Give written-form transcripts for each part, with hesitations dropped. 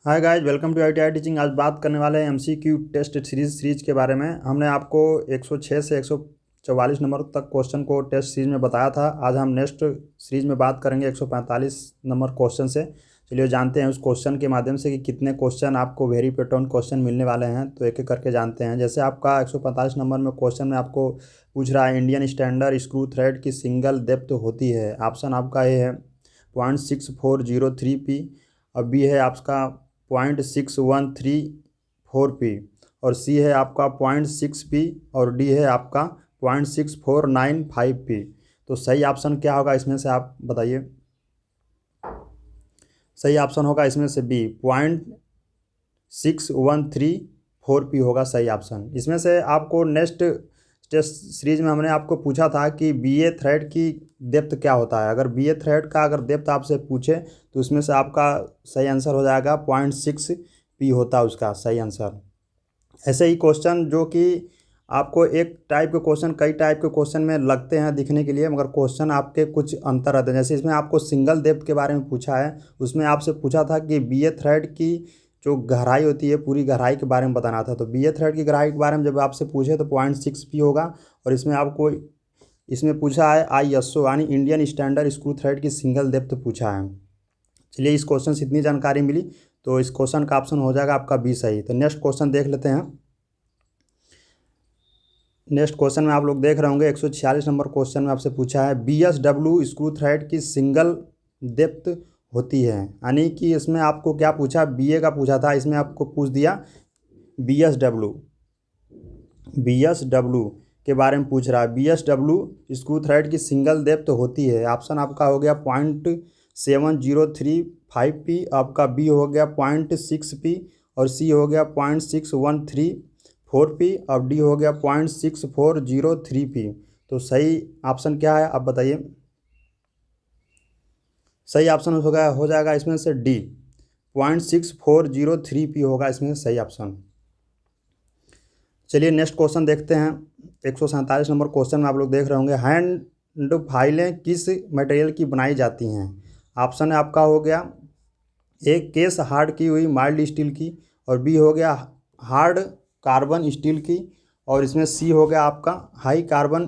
Hi guys, welcome to ITI teaching. आज बात करने वाले हैं MCQ टेस्ट सीरीज के बारे में। हमने आपको 106 से 144 नंबर तक क्वेश्चन को टेस्ट सीरीज में बताया था। आज हम नेक्स्ट सीरीज में बात करेंगे 145 नंबर क्वेश्चन से। चलिए जानते हैं उस क्वेश्चन के माध्यम से कि कितने क्वेश्चन आपको वेरी पैटर्न क्वेश्चन मिलने वाले हैं। तो एक एक करके जानते हैं। जैसे आपका 145 नंबर में क्वेश्चन में आपको पूछ रहा है इंडियन स्टैंडर्ड स्क्रू थ्रेड की सिंगल डेप्थ होती है। ऑप्शन आपका ए है 0.6403 P, और बी है आपका 0.6134 P, और सी है आपका 0.6 P, और डी है आपका 0.6495 P। तो सही ऑप्शन क्या होगा इसमें से, आप बताइए। सही ऑप्शन होगा इसमें से बी, 0.6134 P होगा सही ऑप्शन। इसमें से आपको नेक्स्ट टेस्ट सीरीज में हमने आपको पूछा था कि BA थ्रेड की डेप्थ क्या होता है। अगर BA थ्रेड का अगर डेप्थ आपसे पूछे तो उसमें से आपका सही आंसर हो जाएगा 0.6 P होता है उसका सही आंसर। ऐसे ही क्वेश्चन जो कि आपको एक टाइप के क्वेश्चन कई टाइप के क्वेश्चन में लगते हैं दिखने के लिए, मगर क्वेश्चन आपके कुछ अंतर रहते हैं। जैसे इसमें आपको सिंगल डेप्थ के बारे में पूछा है, उसमें आपसे पूछा था कि BA थ्रेड की जो गहराई होती है पूरी गहराई के बारे में बताना था। तो BA थ्रेड की गहराई के बारे में जब आपसे पूछे तो 0.6 P होगा। और इसमें आपको इसमें पूछा है ISO यानी इंडियन स्टैंडर्ड स्क्रू थ्रेड की सिंगल डेप्थ पूछा है। चलिए इस क्वेश्चन से इतनी जानकारी मिली, तो इस क्वेश्चन का ऑप्शन हो जाएगा आपका बी सही। तो नेक्स्ट क्वेश्चन देख लेते हैं। नेक्स्ट क्वेश्चन में आप लोग देख रहे होंगे 146 नंबर क्वेश्चन में आपसे पूछा है BSW स्क्रू थ्रेड की सिंगल डेप्थ होती है। यानी कि इसमें आपको क्या पूछा, BA का पूछा था, इसमें आपको पूछ दिया BSW के बारे में पूछ रहा है। BSW स्क्रू थ्रेड की सिंगल डेप्थ होती है। ऑप्शन आपका हो गया 0.7035 P, आपका बी हो गया 0.6 P, और सी हो गया 0.6134 P, और डी हो गया 0.6403 P। तो सही ऑप्शन क्या है आप बताइए। सही ऑप्शन हो जाएगा इसमें से डी, 0.6403 P होगा इसमें सही ऑप्शन। चलिए नेक्स्ट क्वेश्चन देखते हैं। 147 नंबर क्वेश्चन में आप लोग देख रहे होंगे हैंड फाइलें किस मटेरियल की बनाई जाती हैं। ऑप्शन है आपका हो गया एक केस हार्ड की हुई माइल्ड स्टील की, और बी हो गया हार्ड कार्बन स्टील की, और इसमें सी हो गया आपका हाई कार्बन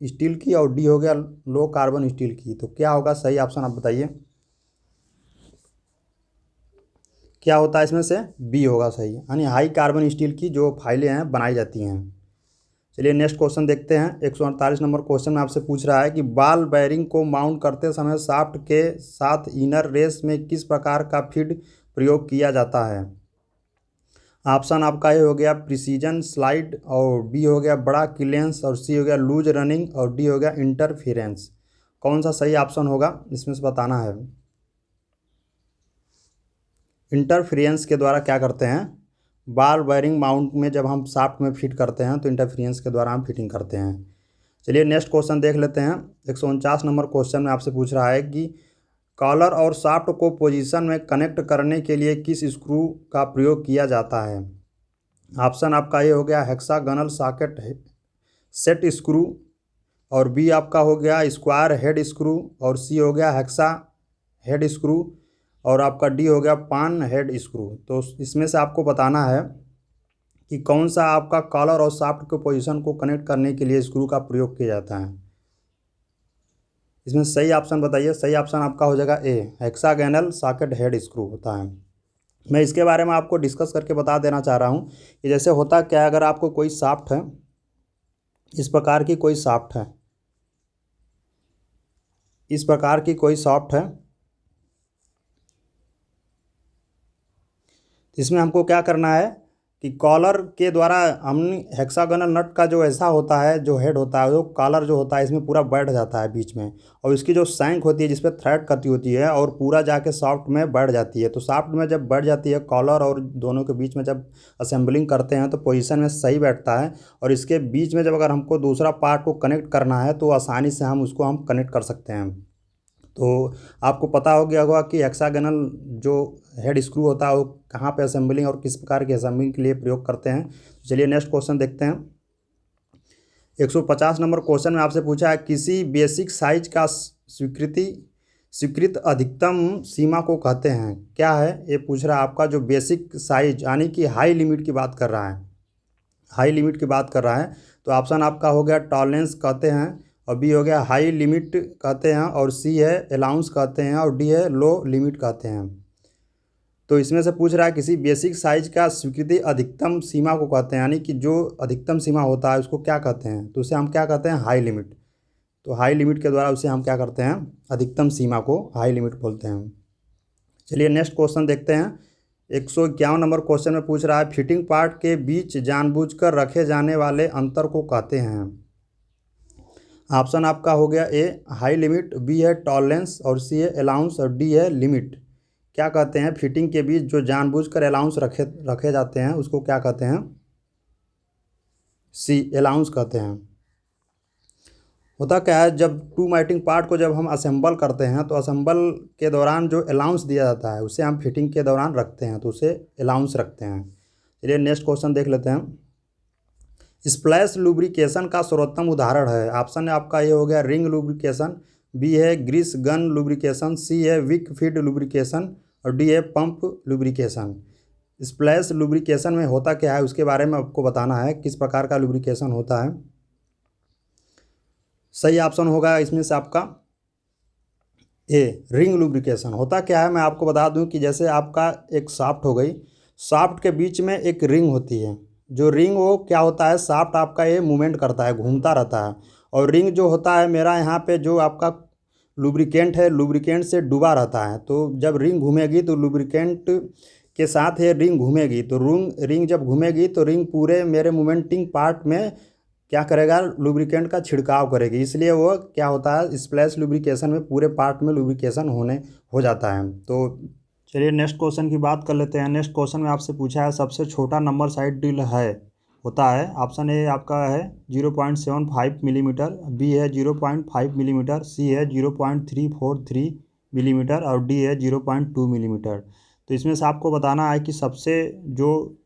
स्टील की, और डी हो गया लो कार्बन स्टील की। तो क्या होगा सही ऑप्शन आप बताइए। क्या होता है इसमें से, बी होगा सही, यानी हाई कार्बन स्टील की जो फाइलें हैं बनाई जाती हैं। चलिए नेक्स्ट क्वेश्चन देखते हैं। 148 नंबर क्वेश्चन में आपसे पूछ रहा है कि बॉल बेयरिंग को माउंट करते समय शाफ्ट के साथ इनर रेस में किस प्रकार का फीड प्रयोग किया जाता है। ऑप्शन आपका ए हो गया प्रिसीजन स्लाइड, और बी हो गया बड़ा क्लियरेंस, और सी हो गया लूज रनिंग, और डी हो गया इंटरफेरेंस। कौन सा सही ऑप्शन होगा इसमें से बताना है। इंटरफेरेंस के द्वारा क्या करते हैं, बॉल बेयरिंग माउंट में जब हम शाफ्ट में फिट करते हैं तो इंटरफेरेंस के द्वारा हम फिटिंग करते हैं। चलिए नेक्स्ट क्वेश्चन देख लेते हैं। 149 नंबर क्वेश्चन में आपसे पूछ रहा है कि कॉलर और शाफ्ट को पोजीशन में कनेक्ट करने के लिए किस स्क्रू का प्रयोग किया जाता है। ऑप्शन आपका ये हो गया हेक्सागोनल सॉकेट सेट स्क्रू, और बी आपका हो गया स्क्वायर हेड स्क्रू, और सी हो गया हेक्सा हेड स्क्रू, और आपका डी हो गया पान हेड स्क्रू। तो इसमें से आपको बताना है कि कौन सा आपका कॉलर और शाफ्ट के पोजीशन को कनेक्ट करने के लिए स्क्रू का प्रयोग किया जाता है। इसमें सही ऑप्शन बताइए। सही ऑप्शन आपका हो जाएगा ए, हेक्सागोनल सॉकेट हेड स्क्रू होता है। मैं इसके बारे में आपको डिस्कस करके बता देना चाह रहा हूँ कि जैसे होता क्या है, अगर आपको कोई शाफ्ट है, इस प्रकार की कोई शाफ्ट है, इस प्रकार की कोई शाफ्ट है, इसमें हमको क्या करना है कि कॉलर के द्वारा हम हेक्सागोनल नट का जो ऐसा होता है जो हेड होता है, वो कॉलर जो होता है इसमें पूरा बैठ जाता है बीच में, और इसकी जो शैंक होती है जिस पर थ्रेड कटी होती है और पूरा जाके शाफ्ट में बैठ जाती है। तो शाफ्ट में जब बैठ जाती है कॉलर और दोनों के बीच में जब असेंबलिंग करते हैं तो पोजीशन में सही बैठता है, और इसके बीच में जब अगर हमको दूसरा पार्ट को कनेक्ट करना है तो आसानी से हम उसको कनेक्ट कर सकते हैं। तो आपको पता हो गया होगा कि हेक्सागोनल जो हेड स्क्रू होता है वो कहाँ पे असेंबलिंग और किस प्रकार की असेंबलिंग के लिए प्रयोग करते हैं। चलिए नेक्स्ट क्वेश्चन देखते हैं। 150 नंबर क्वेश्चन में आपसे पूछा है किसी बेसिक साइज का स्वीकृति स्वीकृत अधिकतम सीमा को कहते हैं? क्या है ये पूछ रहा है आपका, जो बेसिक साइज यानी कि हाई लिमिट की बात कर रहा है, हाई लिमिट की बात कर रहा है। तो ऑप्शन आपका हो गया टॉलरेंस कहते हैं, और बी हो गया हाई लिमिट कहते हैं, और सी है अलाउंस कहते हैं, और डी है लो लिमिट कहते हैं। तो इसमें से पूछ रहा है किसी बेसिक साइज का स्वीकृति अधिकतम सीमा को कहते हैं, यानी कि जो अधिकतम सीमा होता है उसको क्या कहते हैं? तो उसे हम क्या कहते हैं? High limit. तो हाई लिमिट के द्वारा उसे हम क्या करते हैं? अधिकतम सीमा को हाई लिमिट बोलते हैं। चलिए नेक्स्ट क्वेश्चन देखते हैं। 151 नंबर क्वेश्चन में पूछ रहा है फिटिंग पार्ट के बीच जानबूझकर रखे जाने वाले अंतर को कहते हैं? ऑप्शन आपका हो गया ए हाई लिमिट, बी है टॉलरेंस, और सी है अलाउंस, और डी है लिमिट। क्या कहते हैं? फिटिंग के बीच जो जानबूझकर अलाउंस रखे जाते हैं उसको क्या कहते हैं? सी अलाउंस कहते हैं। होता क्या है, जब टू मैटिंग पार्ट को जब हम असेंबल करते हैं तो असेंबल के दौरान जो अलाउंस दिया जाता है उसे हम फिटिंग के दौरान रखते हैं, तो उसे अलाउंस रखते हैं। चलिए नेक्स्ट क्वेश्चन देख लेते हैं। स्प्लैश लुब्रिकेशन का सर्वोत्तम उदाहरण है? ऑप्शन आपका ये हो गया रिंग लुब्रिकेशन, बी है ग्रीस गन लुब्रिकेशन, सी है विक फीड लुब्रिकेशन, और डी है पंप लुब्रिकेशन। स्प्लैश लुब्रिकेशन में होता क्या है उसके बारे में आपको बताना है, किस प्रकार का लुब्रिकेशन होता है। सही ऑप्शन होगा इसमें से आपका ए रिंग लुब्रिकेशन। होता क्या है मैं आपको बता दूं कि जैसे आपका एक शाफ्ट हो गई, शाफ्ट के बीच में एक रिंग होती है, जो रिंग वो क्या होता है, शाफ्ट आपका ये मूवमेंट करता है, घूमता रहता है, और रिंग जो होता है मेरा यहाँ पे जो आपका लुब्रिकेंट है, लुब्रिकेंट से डूबा रहता है। तो जब रिंग घूमेगी तो लुब्रिकेंट के साथ ये रिंग घूमेगी, तो रिंग जब घूमेगी तो रिंग पूरे मेरे मूवमेंटिंग पार्ट में क्या करेगा, लुब्रिकेंट का छिड़काव करेगी, इसलिए वो क्या होता है स्प्लैश लुब्रिकेशन में पूरे पार्ट में लुब्रिकेशन हो जाता है। तो चलिए नेक्स्ट क्वेश्चन की बात कर लेते हैं। नेक्स्ट क्वेश्चन में आपसे पूछा है सबसे छोटा नंबर साइड ड्रिल है होता है? ऑप्शन ए आपका है 0.75 मिलीमीटर, बी है 0.5 मिलीमीटर, सी है 0.343 मिलीमीटर, और डी है 0.2 मिलीमीटर। तो इसमें से आपको बताना है कि सबसे जो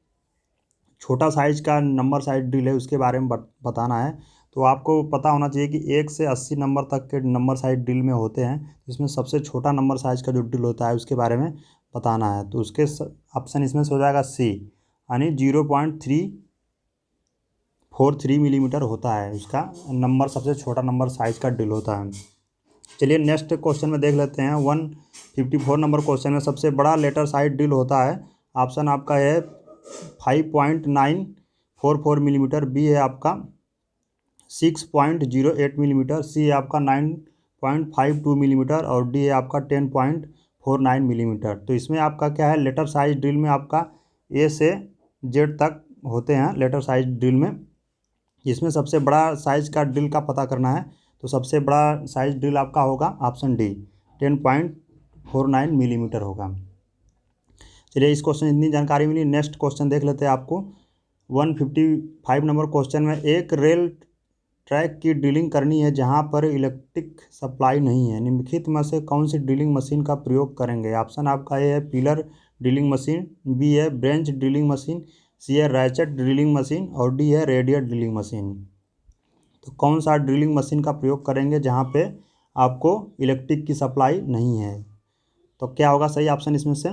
छोटा साइज का नंबर साइड ड्रिल है उसके बारे में बताना है। तो आपको पता होना चाहिए कि 1 से 80 नंबर तक के नंबर साइज ड्रिल में होते हैं, इसमें सबसे छोटा नंबर साइज का जो ड्रिल होता है उसके बारे में बताना है। तो उसके ऑप्शन इसमें से हो जाएगा सी, यानी 0.343 मिलीमीटर होता है उसका नंबर, सबसे छोटा नंबर साइज का ड्रिल होता है। चलिए नेक्स्ट क्वेश्चन में देख लेते हैं। 154 नंबर क्वेश्चन में सबसे बड़ा लेटर साइड ड्रिल होता है? ऑप्शन आपका है 5.944 मिलीमीटर, बी है आपका 6.08 मिलीमीटर, सी है आपका 9.52 मिलीमीटर, और डी है आपका 10.49 मिलीमीटर। तो इसमें आपका क्या है, लेटर साइज ड्रिल में आपका ए से जेड तक होते हैं लेटर साइज ड्रिल में। इसमें सबसे बड़ा साइज का ड्रिल का पता करना है, तो सबसे बड़ा साइज ड्रिल आपका होगा ऑप्शन डी 10.49 मिलीमीटर होगा। चलिए इस क्वेश्चन इतनी जानकारी मिली। नेक्स्ट क्वेश्चन देख लेते हैं। आपको 155 नंबर क्वेश्चन में एक रेल ट्रैक की ड्रिलिंग करनी है जहां पर इलेक्ट्रिक सप्लाई नहीं है, निम्नलिखित में से कौन सी ड्रिलिंग मशीन का प्रयोग करेंगे? ऑप्शन आपका ए है पिलर ड्रिलिंग मशीन, बी है ब्रेंच ड्रिलिंग मशीन, सी है रैचेट ड्रिलिंग मशीन, और डी है रेडियल ड्रिलिंग मशीन। तो कौन सा ड्रिलिंग मशीन का प्रयोग करेंगे जहाँ पे आपको इलेक्ट्रिक की सप्लाई नहीं है? तो क्या होगा सही ऑप्शन इसमें से?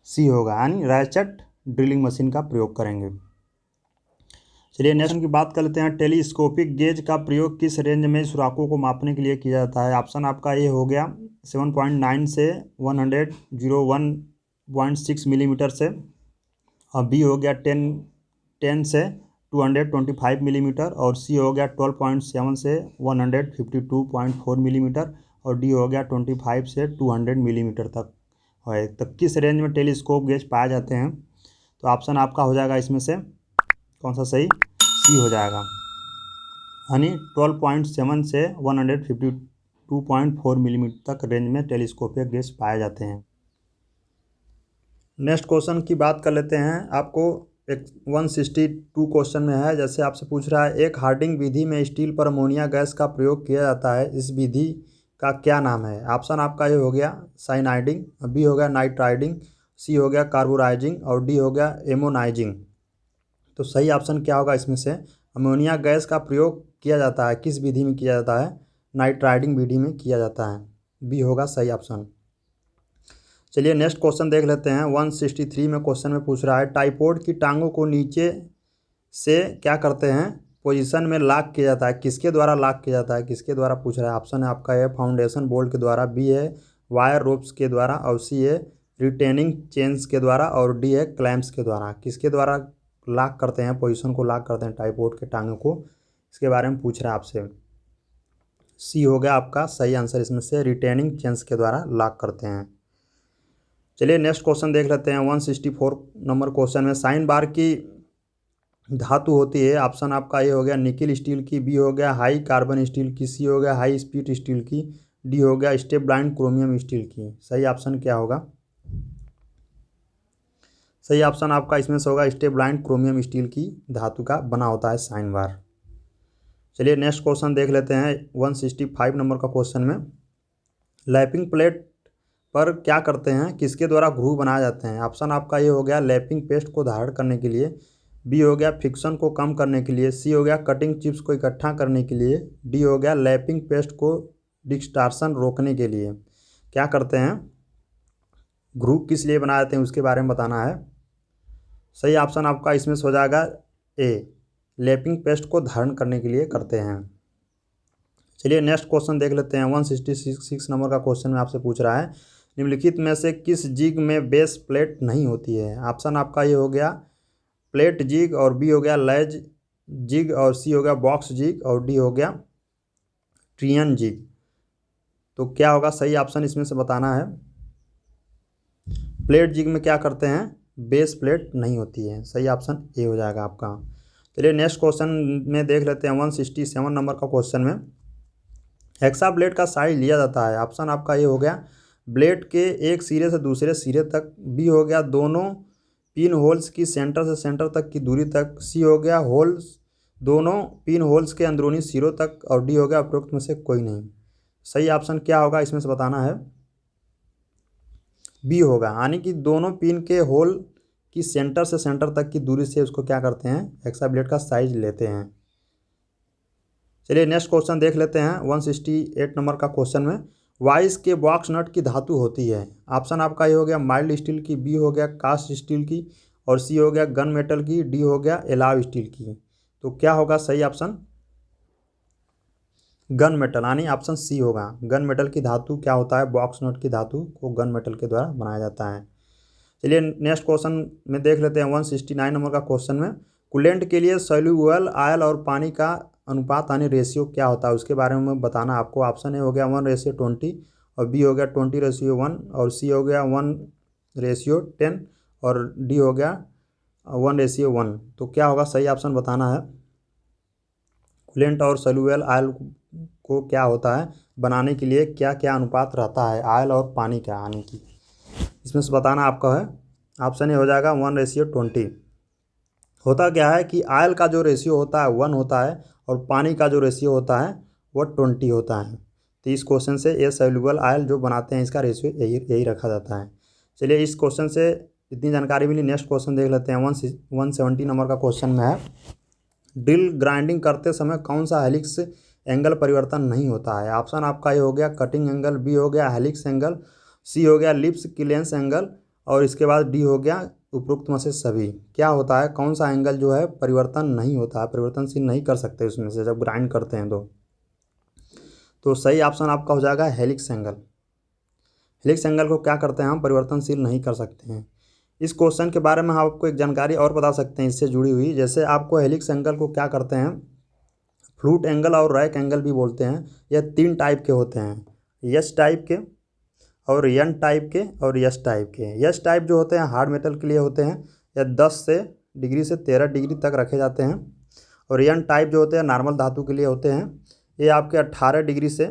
सी होगा, यानी रैचेट ड्रिलिंग मशीन का प्रयोग करेंगे। चलिए नेक्स्ट की बात कर लेते हैं। टेलीस्कोपिक गेज का प्रयोग किस रेंज में सुराखों को मापने के लिए किया जाता है? ऑप्शन आपका ये हो गया 7.9 से 101.6 मिलीमीटर से, और बी हो गया 10 से 225 मिलीमीटर, और सी हो गया 12.7 से 152.4 मिलीमीटर, और डी हो गया 25 से 200 मिलीमीटर तक है। तो किस रेंज में टेलीस्कोप गेज पाए जाते हैं? तो ऑप्शन आपका हो जाएगा इसमें से कौन सा सही? सी हो जाएगा, यानी 12.7 से 152.4 मिलीमीटर तक रेंज में टेलीस्कोपिक गेज पाए जाते हैं। नेक्स्ट क्वेश्चन की बात कर लेते हैं। आपको एक 162 क्वेश्चन में है, जैसे आपसे पूछ रहा है एक हार्डिंग विधि में स्टील पर अमोनिया गैस का प्रयोग किया जाता है, इस विधि का क्या नाम है? ऑप्शन आपका ये हो गया साइनाइडिंग, बी हो गया नाइट्राइडिंग, सी हो गया कार्बोराइजिंग, और डी हो गया एमोनाइजिंग। तो सही ऑप्शन क्या होगा इसमें से? अमोनिया गैस का प्रयोग किया जाता है किस विधि में किया जाता है? नाइट्राइडिंग विधि में किया जाता है। बी होगा सही ऑप्शन। चलिए नेक्स्ट क्वेश्चन देख लेते हैं। 163 में क्वेश्चन में पूछ रहा है टाइपोड की टांगों को नीचे से क्या करते हैं पोजीशन में लॉक किया जाता है, किसके द्वारा लॉक किया जाता है, किसके द्वारा पूछ रहा है। ऑप्शन है आपका ए फाउंडेशन बोल्ट के द्वारा, बी है वायर रोप्स के द्वारा, और सी है रिटेनिंग चेन्स के द्वारा, और डी है क्लैंप्स के द्वारा। किसके द्वारा लॉक करते हैं, पोजीशन को लॉक करते हैं टाइपोड के टांगों को, इसके बारे में पूछ रहा है आपसे। सी हो गया आपका सही आंसर इसमें से, रिटेनिंग चेन्स के द्वारा लॉक करते हैं। चलिए नेक्स्ट क्वेश्चन देख लेते हैं। 164 नंबर क्वेश्चन में साइन बार की धातु होती है। ऑप्शन आपका ए हो गया निकिल स्टील की, बी हो गया हाई कार्बन स्टील की, सी हो गया हाई स्पीड स्टील की, डी हो गया स्टेप ब्लाइंड क्रोमियम स्टील की। सही ऑप्शन क्या होगा? सही ऑप्शन आपका इसमें से होगा स्टेप ब्लाइंड क्रोमियम स्टील की धातु का बना होता है साइन बार। चलिए नेक्स्ट क्वेश्चन देख लेते हैं। 165 नंबर का क्वेश्चन में लैपिंग प्लेट पर क्या करते हैं, किसके द्वारा ग्रूव बनाए जाते हैं। ऑप्शन आपका ये हो गया लैपिंग पेस्ट को धारण करने के लिए, बी हो गया फ्रिक्शन को कम करने के लिए, सी हो गया कटिंग चिप्स को इकट्ठा करने के लिए, डी हो गया लैपिंग पेस्ट को डिस्टार्शन रोकने के लिए। क्या करते हैं, ग्रूव किस लिए बनाए जाते हैं उसके बारे में बताना है। सही ऑप्शन आपका इसमें से हो जाएगा ए लैपिंग पेस्ट को धारण करने के लिए करते हैं। चलिए नेक्स्ट क्वेश्चन देख लेते हैं। 166 नंबर का क्वेश्चन में आपसे पूछ रहा है निम्नलिखित में से किस जिग में बेस प्लेट नहीं होती है। ऑप्शन आपका ये हो गया प्लेट जिग, और बी हो गया लैज जिग, और सी हो गया बॉक्स जिग, और डी हो गया ट्रियन जिग। तो क्या होगा सही ऑप्शन इसमें से बताना है। प्लेट जिग में क्या करते हैं, बेस प्लेट नहीं होती है। सही ऑप्शन ए हो जाएगा आपका। चलिए नेक्स्ट क्वेश्चन में देख लेते हैं। 167 नंबर का क्वेश्चन में हेक्सा ब्लेड का साइज लिया जाता है। ऑप्शन आपका ये हो गया ब्लेड के एक सिरे से दूसरे सिरे तक, बी हो गया दोनों पिन होल्स की सेंटर से सेंटर तक की दूरी तक, सी हो गया होल्स दोनों पिन होल्स के अंदरूनी सिरों तक, और डी हो गया उपरोक्त में से कोई नहीं। सही ऑप्शन क्या होगा इसमें से बताना है। बी होगा, यानी कि दोनों पिन के होल की सेंटर से सेंटर तक की दूरी से उसको क्या करते हैं, हेक्सा ब्लेड का साइज लेते हैं। चलिए नेक्स्ट क्वेश्चन देख लेते हैं। 168 नंबर का क्वेश्चन में वाइस के बॉक्स नट की धातु होती है। ऑप्शन आपका ये हो गया माइल्ड स्टील की, बी हो गया कास्ट स्टील की, और सी हो गया गन मेटल की, डी हो गया एलाव स्टील की। तो क्या होगा सही ऑप्शन, गन मेटल, यानी ऑप्शन सी होगा। गन मेटल की धातु क्या होता है, बॉक्स नट की धातु को गन मेटल के द्वारा बनाया जाता है। चलिए नेक्स्ट क्वेश्चन में देख लेते हैं। 169 नंबर का क्वेश्चन में कूलेंट के लिए सोल्यूबल ऑयल और पानी का अनुपात यानी रेशियो क्या होता है उसके बारे में बताना आपको। ऑप्शन ए हो गया 1:20, और बी हो गया 20:1, और सी हो गया 1:10, और डी हो गया 1:1। तो क्या होगा सही ऑप्शन बताना है। कूलेंट और सोल्यूबल ऑयल को क्या होता है बनाने के लिए क्या क्या अनुपात रहता है ऑयल और पानी का आने की, इसमें से बताना आपका है। ऑप्शन ए हो जाएगा 1:20। होता क्या है कि ऑयल का जो रेशियो होता है 1 होता है, और पानी का जो रेशियो होता है वो 20 होता है। तो इस क्वेश्चन से ये सोल्यूबल ऑयल जो बनाते हैं इसका रेशियो यही रखा जाता है। चलिए इस क्वेश्चन से इतनी जानकारी मिली। नेक्स्ट क्वेश्चन देख लेते हैं। 170 नंबर का क्वेश्चन में है ड्रिल ग्राइंडिंग करते समय कौन सा हेलिक्स एंगल परिवर्तन नहीं होता है। ऑप्शन आपका ये हो गया कटिंग एंगल, बी हो गया हेलिक्स एंगल, सी हो गया लिप्स क्लीयरेंस एंगल, और इसके बाद डी हो गया उपरोक्त में से सभी। क्या होता है, कौन सा एंगल जो है परिवर्तन नहीं होता है, परिवर्तनशील नहीं कर सकते उसमें से जब ग्राइंड करते हैं तो सही ऑप्शन आपका हो जाएगा हेलिक्स एंगल। हेलिक्स एंगल को क्या करते हैं हम, परिवर्तनशील नहीं कर सकते हैं। इस क्वेश्चन के बारे में हम आपको एक जानकारी और बता सकते हैं इससे जुड़ी हुई। जैसे आपको हेलिक्स एंगल को क्या करते हैं, फ्लूट एंगल और रैक एंगल भी बोलते हैं। यह 3 टाइप के होते हैं, एस टाइप के, और एन टाइप के, और एस टाइप के। एस टाइप जो होते हैं हार्ड मेटल के लिए होते हैं, या 10 डिग्री से 13 डिग्री तक रखे जाते हैं। और एन टाइप जो होते हैं नॉर्मल धातु के लिए होते हैं, ये आपके 18 डिग्री से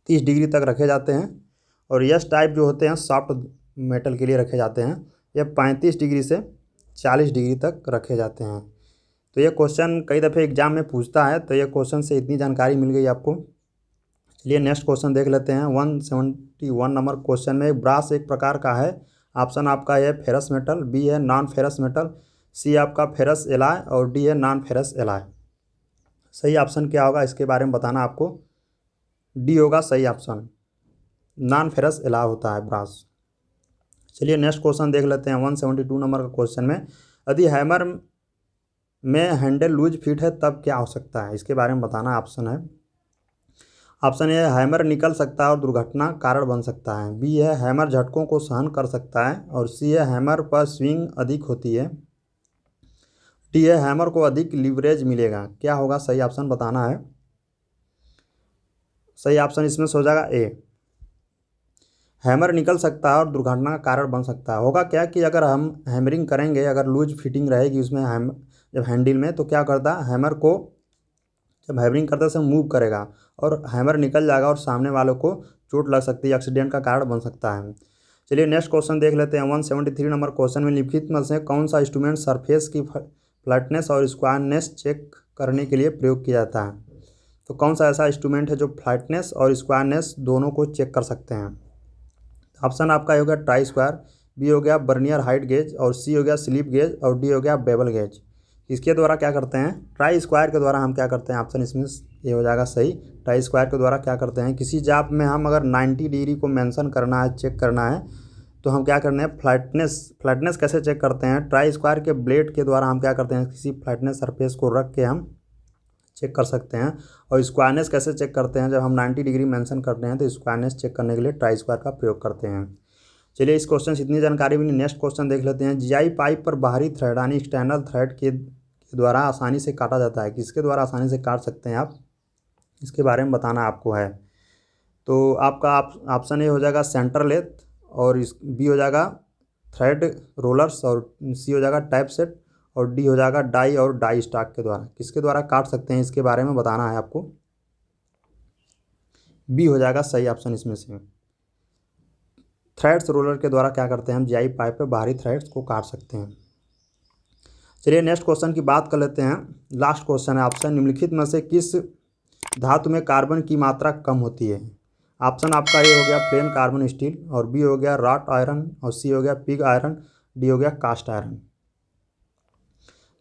30 डिग्री तक रखे जाते हैं। और एस टाइप जो होते हैं सॉफ्ट मेटल के लिए रखे जाते हैं, ये 35 डिग्री से 40 डिग्री तक रखे जाते हैं। तो ये क्वेश्चन कई दफ़े एग्जाम में पूछता है, तो ये क्वेश्चन से इतनी जानकारी मिल गई आपको। चलिए नेक्स्ट क्वेश्चन देख लेते हैं। 171 नंबर क्वेश्चन में ब्रास एक प्रकार का है। ऑप्शन आपका है फेरस मेटल, बी है नॉन फेरस मेटल, सी आपका फेरस एलॉय, और डी है नॉन फेरस एलॉय। सही ऑप्शन क्या होगा इसके बारे में बताना आपको। डी होगा सही ऑप्शन। नॉन फेरस एलाय होता है ब्रास। चलिए नेक्स्ट क्वेश्चन देख लेते हैं 172 नंबर का क्वेश्चन में, यदि हैमर में हैंडल लूज फिट है तब क्या हो सकता है, इसके बारे में बताना ऑप्शन है। ऑप्शन ए, हैमर निकल सकता है और दुर्घटना कारण बन सकता है। बी है, हैमर झटकों को सहन कर सकता है। और सी है, हैमर पर स्विंग अधिक होती है। डी है, हैमर को अधिक लीवरेज मिलेगा। क्या होगा सही ऑप्शन बताना है। सही ऑप्शन इसमें से हो जाएगा ए, हैमर निकल सकता है और दुर्घटना का कारण बन सकता है। होगा क्या कि अगर हम हैमरिंग करेंगे, अगर लूज फिटिंग रहेगी उसमें जब हैंडल में, तो क्या करता है, हैमर को जब हैमरिंग करते समय मूव करेगा और हैमर निकल जाएगा और सामने वालों को चोट लग सकती है, एक्सीडेंट का कारण बन सकता है। चलिए नेक्स्ट क्वेश्चन देख लेते हैं 173 नंबर क्वेश्चन में, निम्नलिखित में से कौन सा इंस्ट्रूमेंट सरफेस की फ्लैटनेस और स्क्वायरनेस चेक करने के लिए प्रयोग किया जाता है। तो कौन सा ऐसा इंस्ट्रूमेंट है जो फ्लैटनेस और स्क्वायरनेस दोनों को चेक कर सकते हैं। ऑप्शन आपका हो गया ट्राई स्क्वायर, बी हो गया बर्नियर हाइट गेज, और सी हो गया स्लिप गेज, और डी हो गया बेबल गेज। इसके द्वारा क्या करते हैं, ट्राई स्क्वायर के द्वारा हम क्या करते हैं, ऑप्शन इसमें ये हो जाएगा सही। ट्राई स्क्वायर के द्वारा क्या करते हैं, किसी जाप में हम अगर 90 डिग्री को मेंशन करना है, चेक करना है, तो हम क्या करना है, फ्लैटनेस कैसे चेक करते हैं, ट्राई स्क्वायर के ब्लेड के द्वारा हम क्या करते हैं, किसी फ्लैटनेस सरफेस को रख के हम चेक कर सकते हैं। और स्क्वायरनेस कैसे चेक करते हैं, जब हम 90 डिग्री मेंशन करते हैं तो स्क्वायरनेस चेक करने के लिए ट्राई स्क्वायर का प्रयोग करते हैं। चलिए इस क्वेश्चन से इतनी जानकारी मिली। नेक्स्ट क्वेश्चन देख लेते हैं, जीआई पाइप पर बाहरी थ्रेड यानी एक्सटर्नल थ्रेड के द्वारा आसानी से काटा जाता है। किसके द्वारा आसानी से काट सकते हैं आप, इसके बारे में बताना आपको है। तो आपका ऑप्शन ए हो जाएगा सेंटर लेथ, और इस बी हो जाएगा थ्रेड रोलर्स, और सी हो जाएगा टाइप सेट, और डी हो जाएगा डाई और डाई स्टॉक के द्वारा। किसके द्वारा काट सकते हैं इसके बारे में बताना है आपको। बी हो जाएगा सही ऑप्शन इसमें से, थ्रेड्स रोलर के द्वारा क्या करते हैं, हम जीआई पाइप पे बाहरी थ्रेड्स को काट सकते हैं। चलिए नेक्स्ट क्वेश्चन की बात कर लेते हैं। लास्ट क्वेश्चन है आपसे, निम्नलिखित में से किस धातु में कार्बन की मात्रा कम होती है। ऑप्शन आपका ए हो गया प्लेन कार्बन स्टील, और बी हो गया रॉट आयरन, और सी हो गया पिग आयरन, डी हो गया कास्ट आयरन।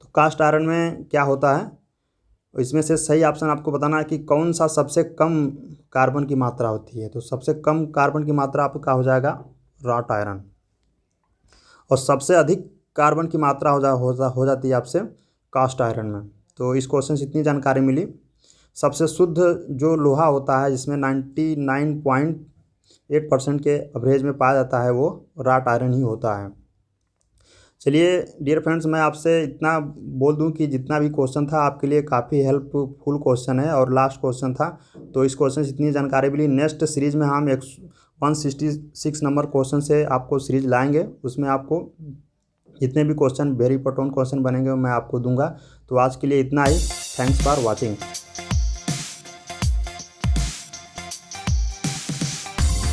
तो कास्ट आयरन में क्या होता है, इसमें से सही ऑप्शन आपको बताना है कि कौन सा सबसे कम कार्बन की मात्रा होती है। तो सबसे कम कार्बन की मात्रा आपका हो जाएगा रॉट आयरन, और सबसे अधिक कार्बन की मात्रा हो जाती है आपसे कास्ट आयरन में। तो इस क्वेश्चन से इतनी जानकारी मिली। सबसे शुद्ध जो लोहा होता है, जिसमें 99.8% के एवरेज में पाया जाता है, वो रॉट आयरन ही होता है। चलिए डियर फ्रेंड्स, मैं आपसे इतना बोल दूं कि जितना भी क्वेश्चन था आपके लिए काफ़ी हेल्पफुल क्वेश्चन है, और लास्ट क्वेश्चन था। तो इस क्वेश्चन से इतनी जानकारी मिली। नेक्स्ट सीरीज़ में हम 166 नंबर क्वेश्चन से आपको सीरीज लाएंगे, उसमें आपको जितने भी क्वेश्चन वेरी इंपॉर्टेंट क्वेश्चन बनेंगे मैं आपको दूंगा। तो आज के लिए इतना ही। Thanks for watching.